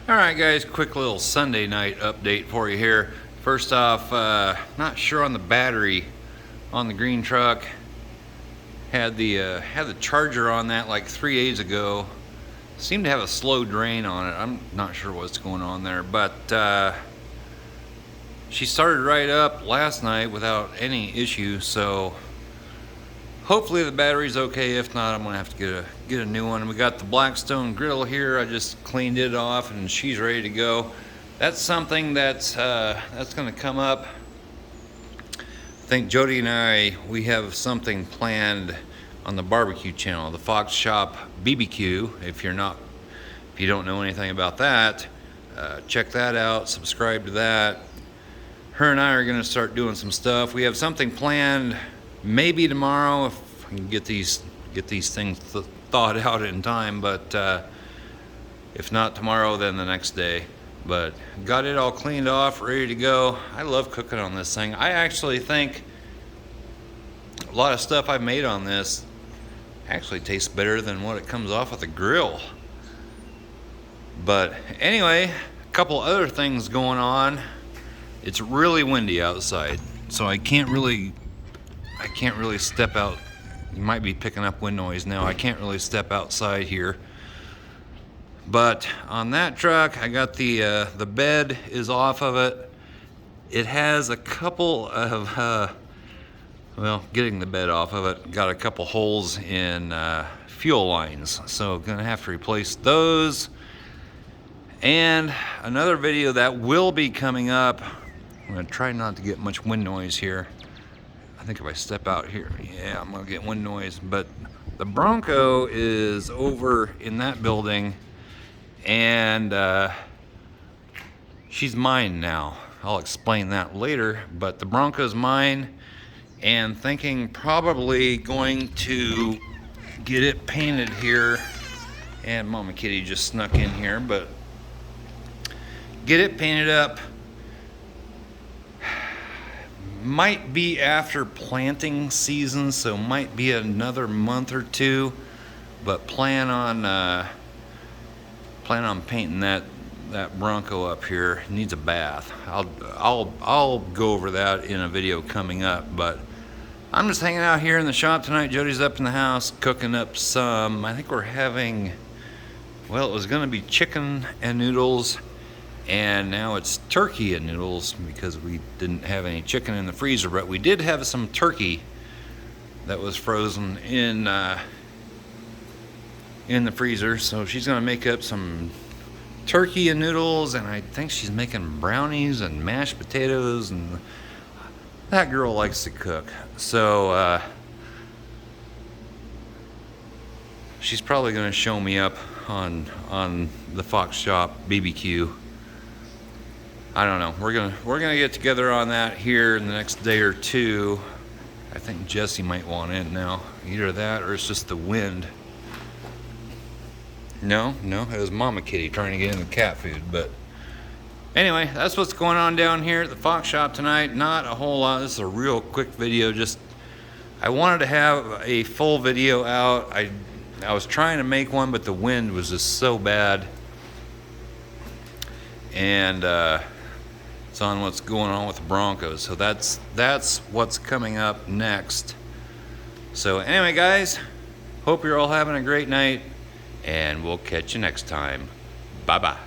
Alright guys, quick little Sunday night update for you here. First off, not sure on the battery on the green truck. Had the charger on that like 3 days ago. Seemed to have a slow drain on it. I'm not sure what's going on there, but she started right up last night without any issue, so hopefully the battery's okay. If not, I'm gonna have to get a new one. We got the Blackstone grill here. I just cleaned it off and she's ready to go. That's something that's gonna come up. I think Jody and I, we have something planned on the barbecue channel, the Fox Shop BBQ. If you don't know anything about that, check that out, subscribe to that. Her and I are gonna start doing some stuff. We have something planned maybe tomorrow if I can get these things thought out in time, but if not tomorrow, then the next day. But got it all cleaned off, ready to go. I love cooking on this thing. I actually think a lot of stuff I've made on this actually tastes better than what it comes off of the grill. But anyway, a couple other things going on. It's really windy outside, so I can't really step out. You might be picking up wind noise now. I can't really step outside here. But on that truck, I got the bed is off of it. It has a couple of, getting the bed off of it, got a couple holes in fuel lines. So gonna have to replace those. And another video that will be coming up, I'm gonna try not to get much wind noise here. I think if I step out here, yeah, I'm gonna get wind noise. But the Bronco is over in that building, and she's mine now. I'll explain that later, but the Bronco's mine, and thinking probably going to get it painted here. And Mama Kitty just snuck in here, but get it painted up. Might be after planting season, so might be another month or two, but plan on painting that Bronco up here. It needs a bath. I'll go over that in a video coming up, but I'm just hanging out here in the shop tonight. Jody's up in the house cooking up some, I think we're having, well, it was gonna be chicken and noodles, and now it's turkey and noodles because we didn't have any chicken in the freezer, but we did have some turkey that was frozen in the freezer. So she's gonna make up some turkey and noodles, and I think she's making brownies and mashed potatoes, and that girl likes to cook. So she's probably gonna show me up on the Fox Shop BBQ. I don't know. We're gonna get together on that here in the next day or two. I think Jesse might want in now. Either that or it's just the wind. No, it was Mama Kitty trying to get in the cat food. But anyway, that's what's going on down here at the Fox Shop tonight. Not a whole lot. This is a real quick video. Just I wanted to have a full video out. I was trying to make one, but the wind was just so bad. And it's on what's going on with the Broncos. So that's what's coming up next. So anyway, guys, hope you're all having a great night, and we'll catch you next time. Bye-bye.